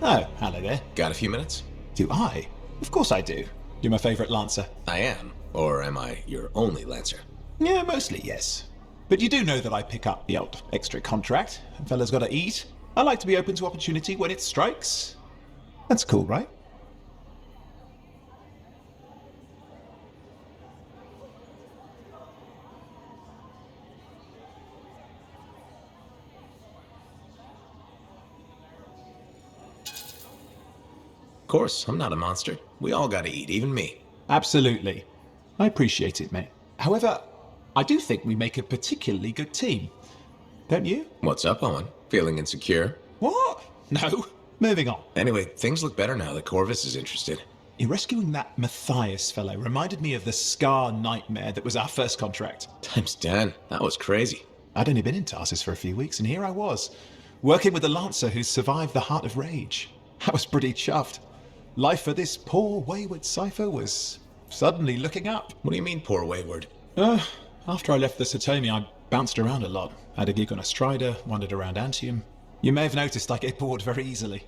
Oh, hello there. Got a few minutes? Do I? Of course I do. You're my favourite Lancer. I am. Or am I your only Lancer? Yeah, mostly yes. But you do know that I pick up the odd extra contract. A fella's gotta eat. I like to be open to opportunity when it strikes. That's cool, right? Of course, I'm not a monster. We all gotta eat, even me. Absolutely. I appreciate it, mate. However, I do think we make a particularly good team. Don't you? What's up, Owen? Feeling insecure? What? No. Moving on. Anyway, things look better now that Corvus is interested. You rescuing that Matthias fellow reminded me of the Scar nightmare that was our first contract. Times 10. That was crazy. I'd only been in Tarsus for a few weeks, and here I was, working with a Lancer who's survived the Heart of Rage. I was pretty chuffed. Life for this poor, wayward cipher was suddenly looking up. What do you mean, poor wayward? After I left the Satomi, I bounced around a lot. Had a gig on a Strider, wandered around Anthem. You may have noticed I get bored very easily.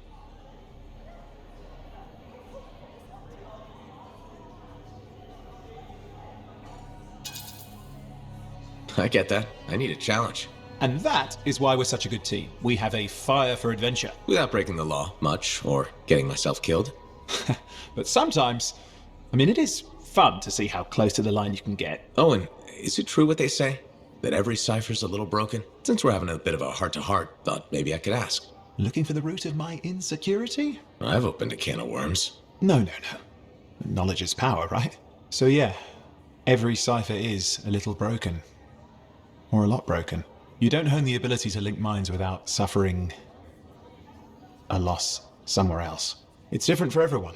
I get that. I need a challenge. And that is why we're such a good team. We have a fire for adventure. Without breaking the law much, or getting myself killed. But sometimes, it is fun to see how close to the line you can get. Owen, is it true what they say? That every cipher's a little broken? Since we're having a bit of a heart-to-heart, thought maybe I could ask. Looking for the root of my insecurity? I've opened a can of worms. No. Knowledge is power, right? So yeah, every cipher is a little broken. Or a lot broken. You don't hone the ability to link minds without suffering a loss somewhere else. It's different for everyone.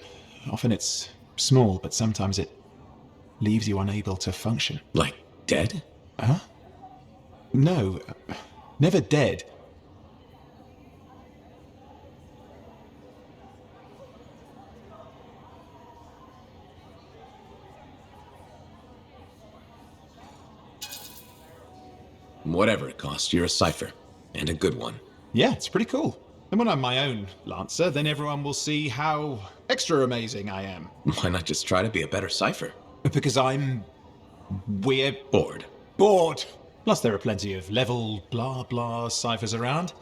Often it's small, but sometimes it leaves you unable to function. Like dead? Huh? No, never dead. Whatever it costs, you're a cipher. And a good one. Yeah, it's pretty cool. And when I'm my own Lancer, then everyone will see how extra amazing I am. Why not just try to be a better cipher? Because we're Bored. bored. Plus there are plenty of level blah blah ciphers around.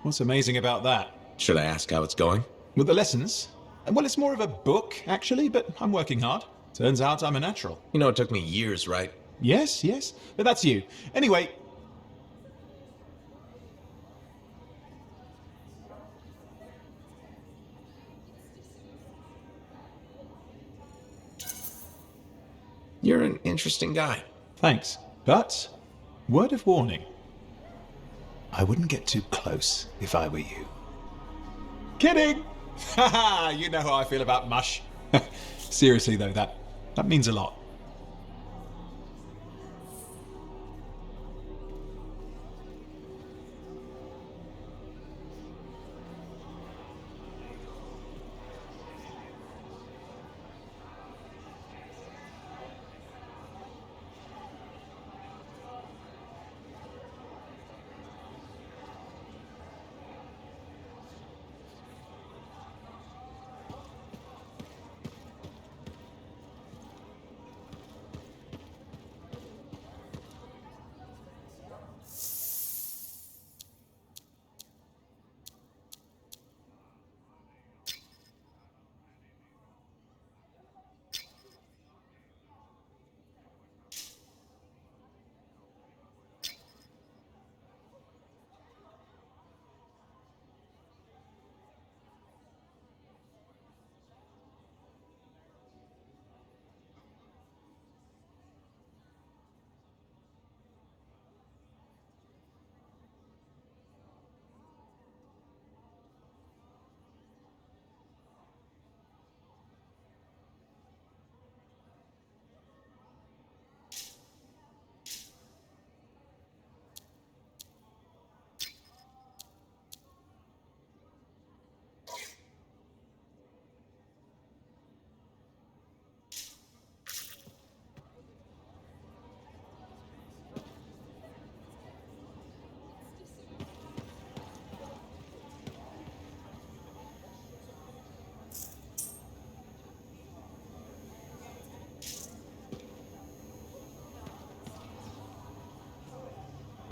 What's amazing about that? Should I ask how it's going? With the lessons? Well, it's more of a book, actually, but I'm working hard. Turns out I'm a natural. You know, it took me years, right? Yes, but that's you. Anyway. You're an interesting guy. Thanks. But, word of warning. I wouldn't get too close if I were you. Kidding! Haha, you know how I feel about mush. Seriously though, that means a lot.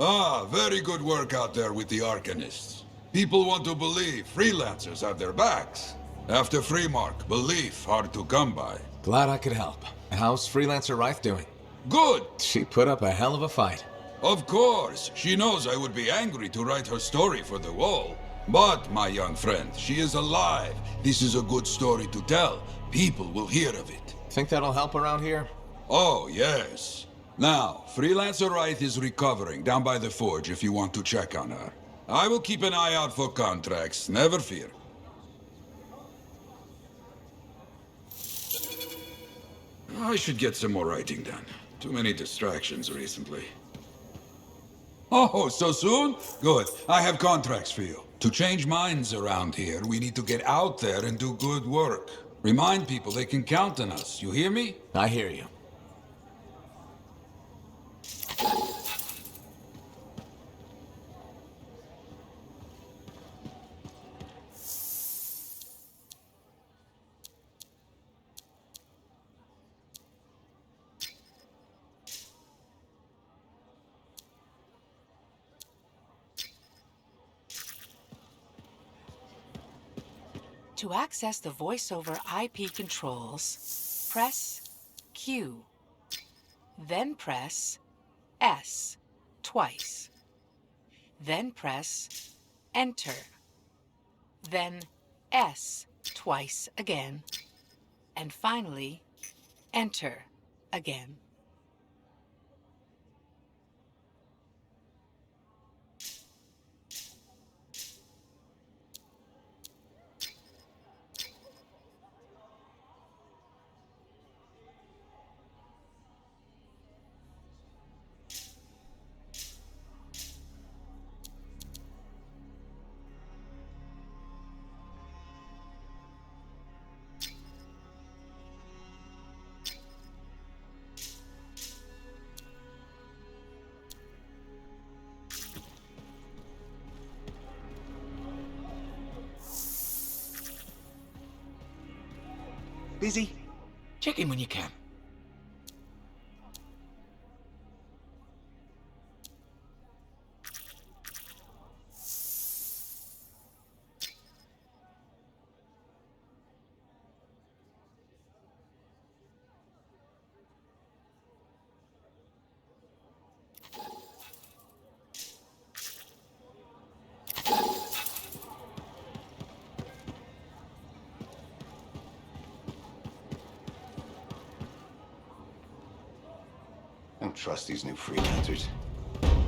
Ah, very good work out there with the Arcanists. People want to believe freelancers have their backs. After Freemark, belief hard to come by. Glad I could help. How's Freelancer Rife doing? Good! She put up a hell of a fight. Of course, she knows I would be angry to write her story for the wall. But, my young friend, she is alive. This is a good story to tell. People will hear of it. Think that'll help around here? Oh, yes. Now, Freelancer Wright is recovering down by the forge if you want to check on her. I will keep an eye out for contracts, never fear. I should get some more writing done. Too many distractions recently. Oh, so soon? Good. I have contracts for you. To change minds around here, we need to get out there and do good work. Remind people they can count on us. You hear me? I hear you. To access the voice-over IP controls, press Q, then press S twice, then press Enter, then S twice again, and finally, Enter again. Busy? Check in when you can. I don't trust these new freelancers.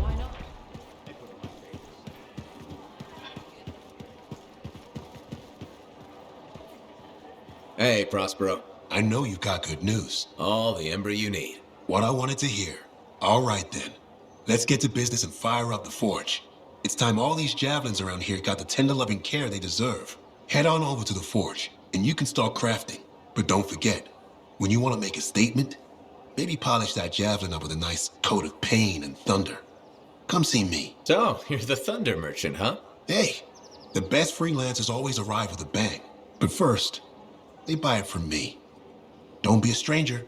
Why not? Hey, Prospero. I know you've got good news. All the ember you need. What I wanted to hear. All right then. Let's get to business and fire up the forge. It's time all these javelins around here got the tender loving care they deserve. Head on over to the forge, and you can start crafting. But don't forget, when you want to make a statement, maybe polish that javelin up with a nice coat of pain and thunder. Come see me. So, you're the thunder merchant, huh? Hey, the best freelancers always arrive with a bang. But first, they buy it from me. Don't be a stranger.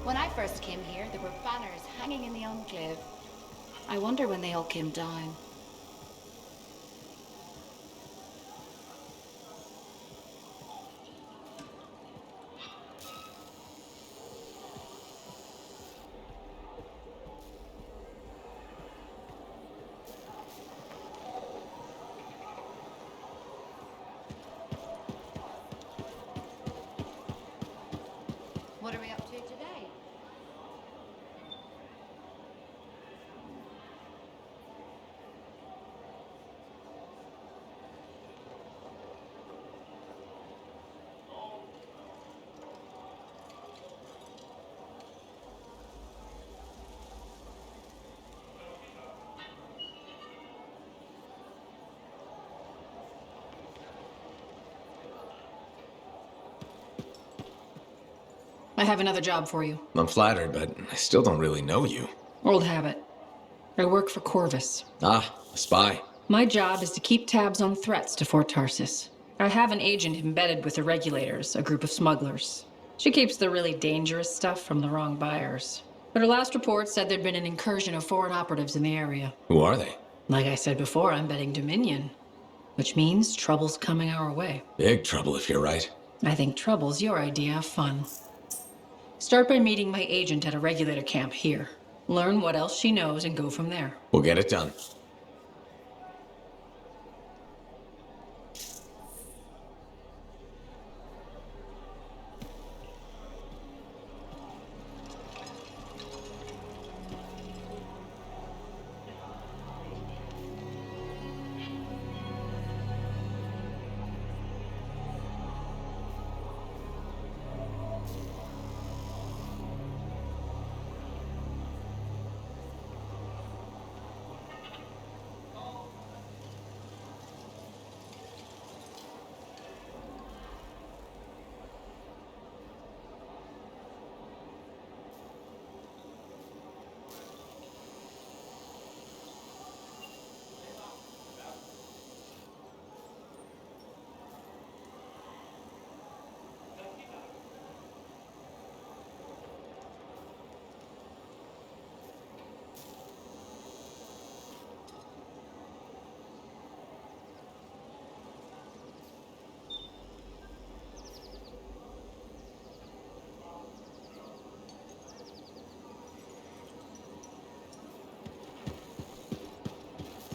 When I first came here, there were banners hanging in the enclave. I wonder when they all came down. What are we up to today? I have another job for you. I'm flattered, but I still don't really know you. Old habit. I work for Corvus. Ah, a spy. My job is to keep tabs on threats to Fort Tarsis. I have an agent embedded with the regulators, a group of smugglers. She keeps the really dangerous stuff from the wrong buyers. But her last report said there'd been an incursion of foreign operatives in the area. Who are they? Like I said before, I'm betting Dominion. Which means trouble's coming our way. Big trouble if you're right. I think trouble's your idea of fun. Start by meeting my agent at a regulator camp here. Learn what else she knows and go from there. We'll get it done.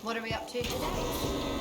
What are we up to today?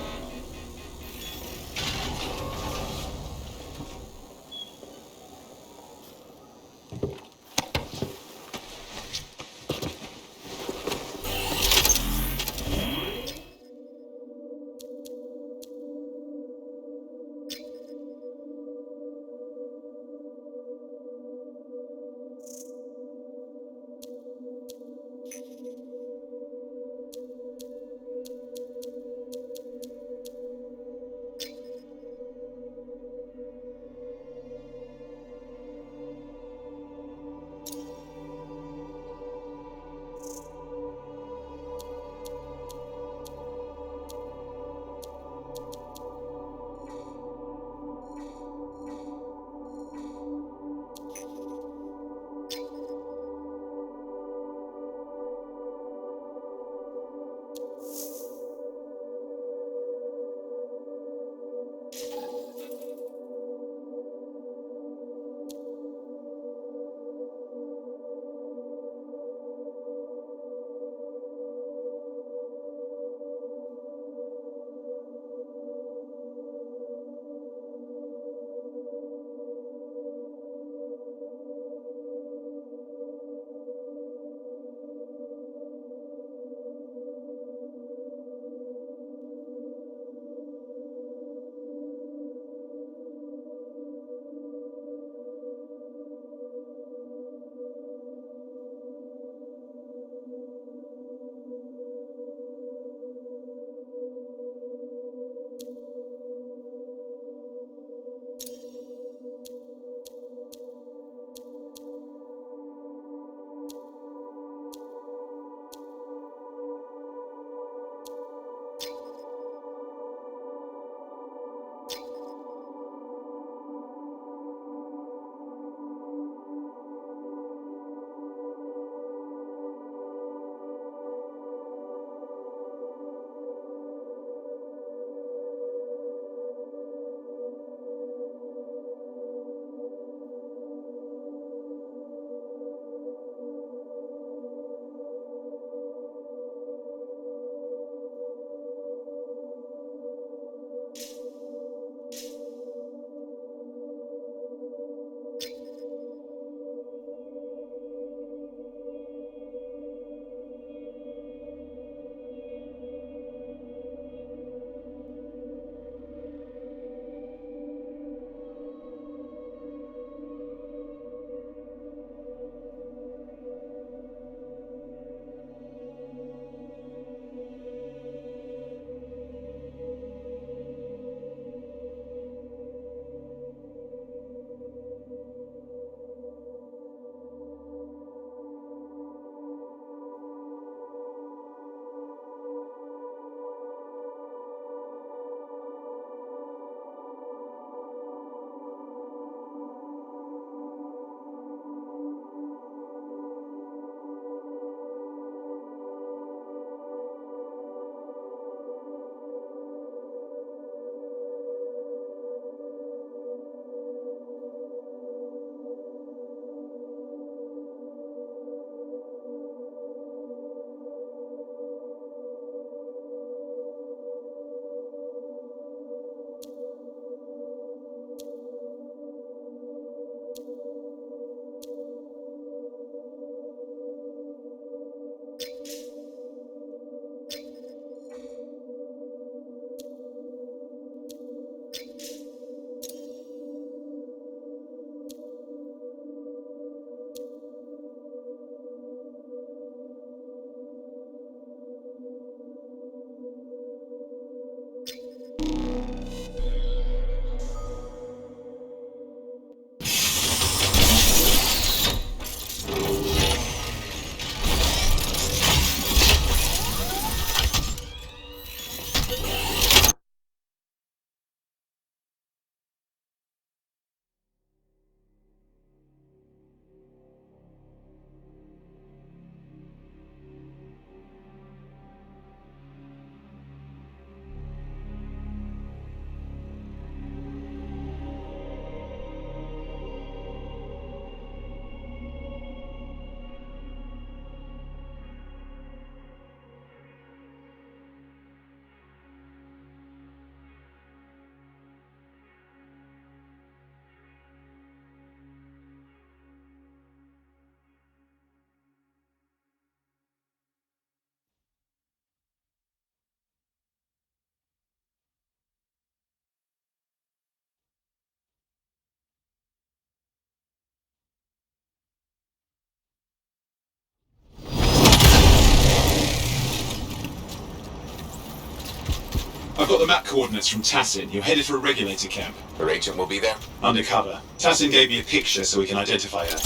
I've got the map coordinates from Tassin. You're headed for a regulator camp. Her agent will be there? Undercover. Tassin gave me a picture so we can identify her.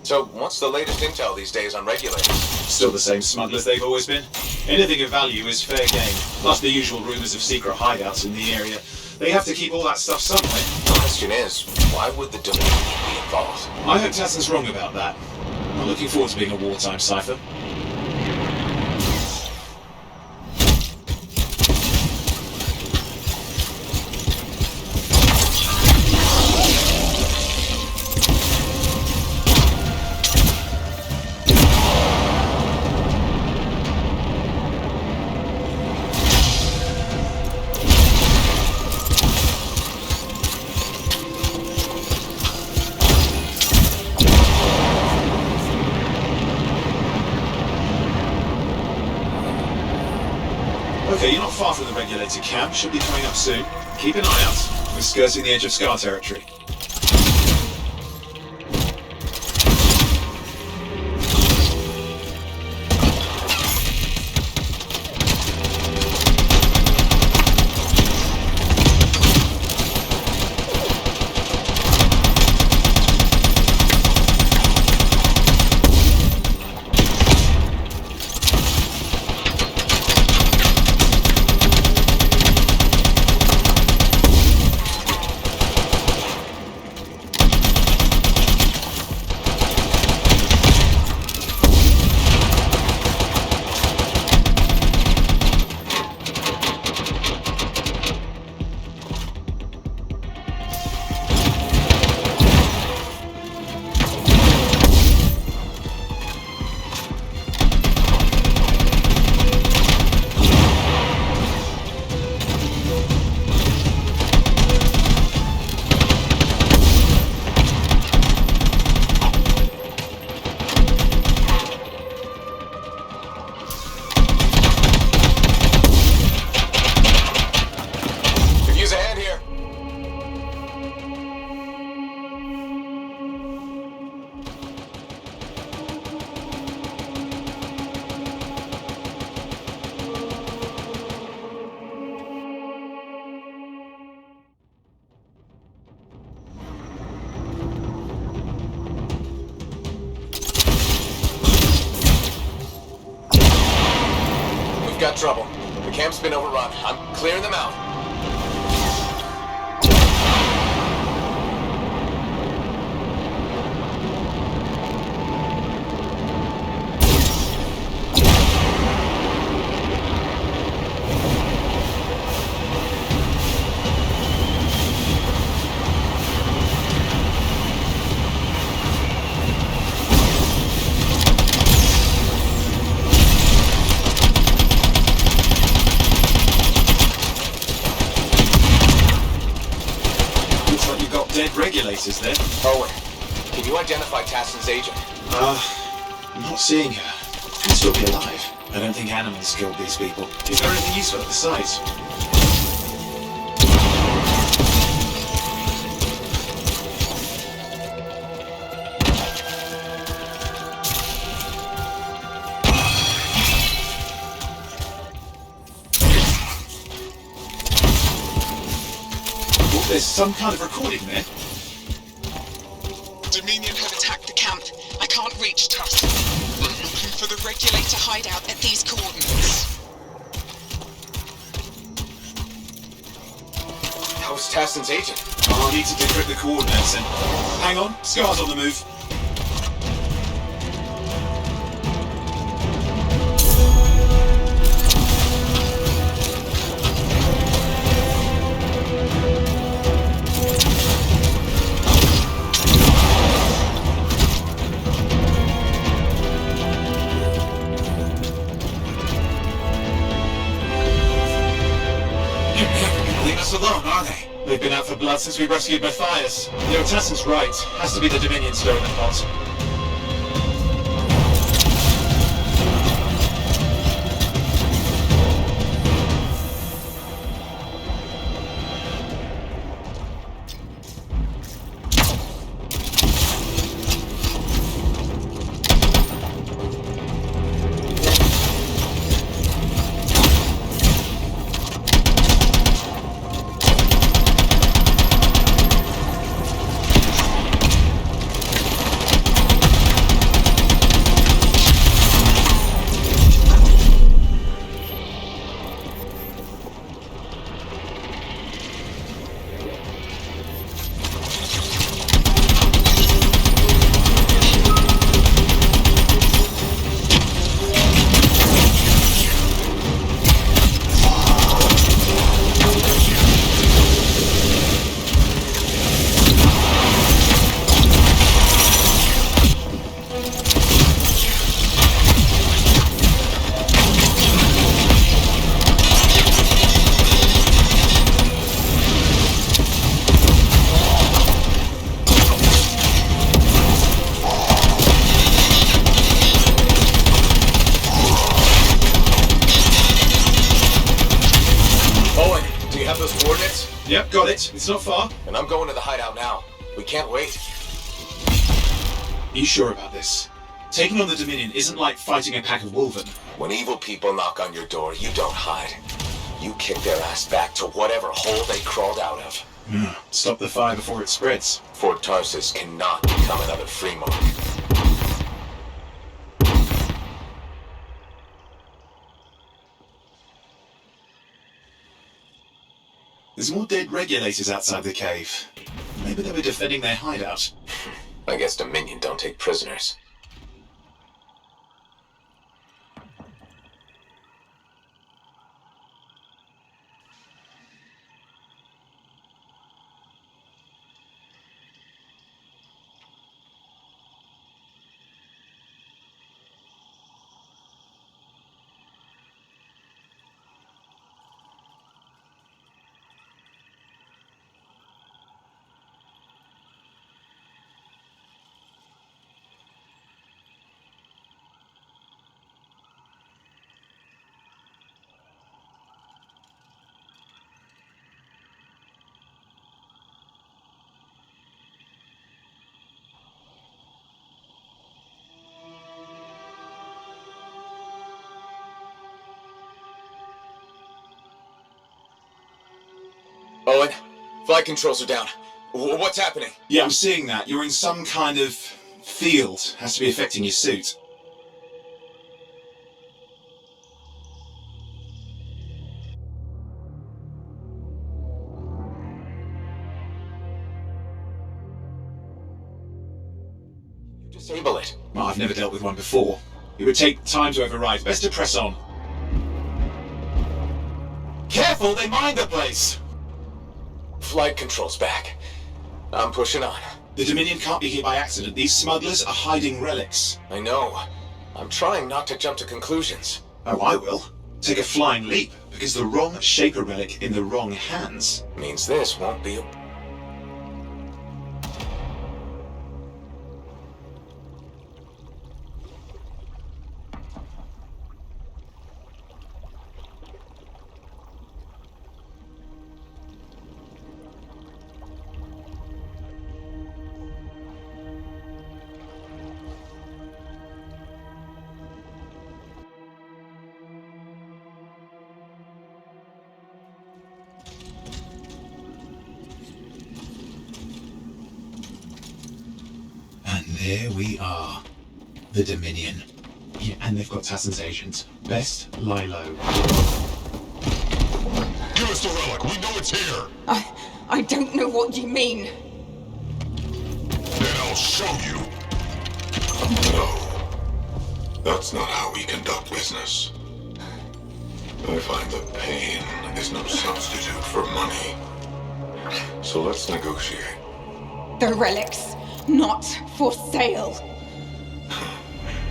So, what's the latest intel these days on regulators? Still the same smugglers they've always been. Anything of value is fair game, plus the usual rumors of secret hideouts in the area. They have to keep all that stuff somewhere. The question is, why would the Dominion be involved? I hope Tassin's wrong about that. I'm looking forward to being a wartime cipher. Okay, you're not far from the regulator camp. Should be coming up soon. Keep an eye out. We're skirting the edge of Scar territory. Got trouble. The camp's been overrun. I'm clearing them out. Dead regulators there. Owen, can you identify Tassin's agent? I'm not seeing her. Could still be alive. I don't think animals killed these people. Is there anything useful at the site? Oh, there's some kind of recording there. Dominion have attacked the camp. I can't reach Tusk. I'm looking for the regulator hideout at these coordinates. How's Tassin's agent? I'll need to decrypt the coordinates and... Hang on, Scar's on the move. Alone, are they? They've been out for blood since we rescued Matthias. You know, Tassin's right. Has to be the Dominion stirring the pot. Got it. It's not far. And I'm going to the hideout now. We can't wait. Are you sure about this? Taking on the Dominion isn't like fighting a pack of wolven. When evil people knock on your door, you don't hide. You kick their ass back to whatever hole they crawled out of. Stop the fire before it spreads. Fort Tarsus cannot become another free mark. There's more dead regulators outside the cave. Maybe they were defending their hideout. I guess Dominion don't take prisoners. Owen, flight controls are down. What's happening? Yeah, I'm seeing that. You're in some kind of field. Has to be affecting your suit. Disable it. Well, I've never dealt with one before. It would take time to override. Best to press on. Careful, they mine the place! Flight controls back. I'm pushing on. The Dominion can't be here by accident. These smugglers are hiding relics. I know. I'm trying not to jump to conclusions. Oh, I will. Take a flying leap, because the wrong Shaper relic in the wrong hands means this won't be a... And there we are. The Dominion. Yeah, and they've got Tassin's agents. Best lie low. Give us the relic. We know it's here. I don't know what you mean. Then I'll show you. No. That's not how we conduct business. I find that pain is no substitute for money. So let's negotiate. The relics, not for sale.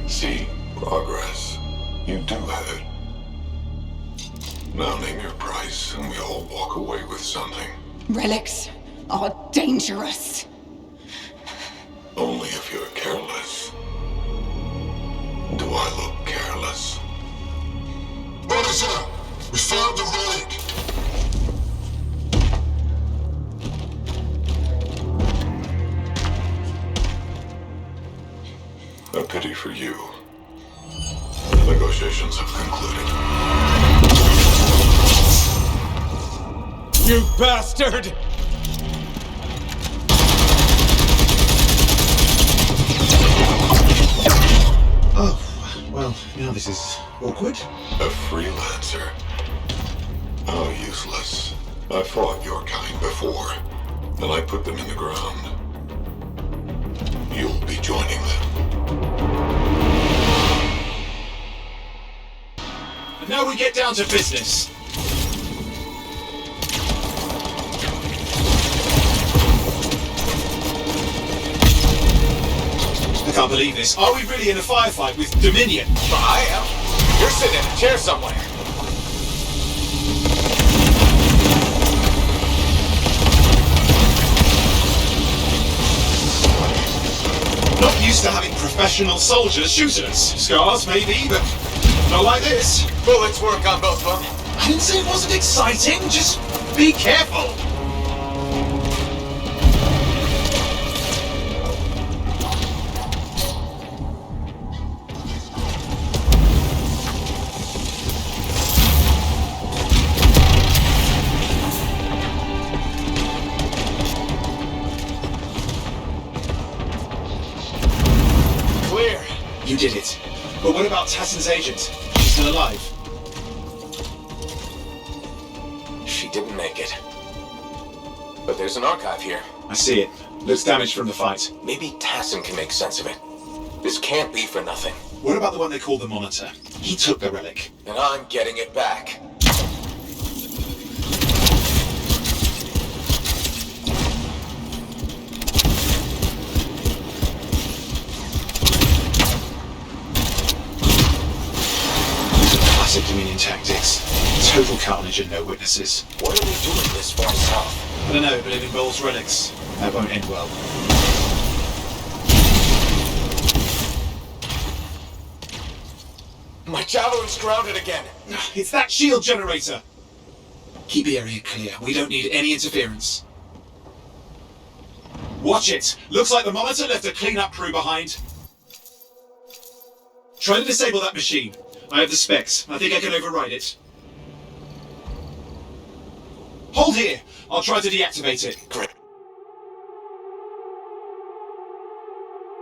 See, progress. You do have it. Now name your price, and we all walk away with something. Relics are dangerous. Only if you're careless. Do I look careless? Brothers, we found the relic. A pity for you. Negotiations have concluded. You bastard! Oh, well, now this is awkward. A freelancer. How useless. I fought your kind before, and I put them in the ground. You'll be joining them. And now we get down to business. I can't believe this. Are we really in a firefight with Dominion? I am. You're sitting in a chair somewhere. Not used to having professional soldiers shoot at us. Scars, maybe, but not like this. Bullets work on both of them. I didn't say it wasn't exciting, just be careful. You did it. But what about Tassin's agent? She's still alive. She didn't make it. But there's an archive here. I see it. Looks damaged from the fight. Maybe Tassin can make sense of it. This can't be for nothing. What about the one they call the Monitor? He took the relic. And I'm getting it back. Classic Dominion tactics. Total carnage and no witnesses. What are they doing this far south? I don't know, but it involves relics. That won't end well. My javelin's grounded again. It's that shield generator. Keep the area clear. We don't need any interference. Watch it. Looks like the Monitor left a cleanup crew behind. Try to disable that machine. I have the specs. I think I can override it. Hold here. I'll try to deactivate it. Great.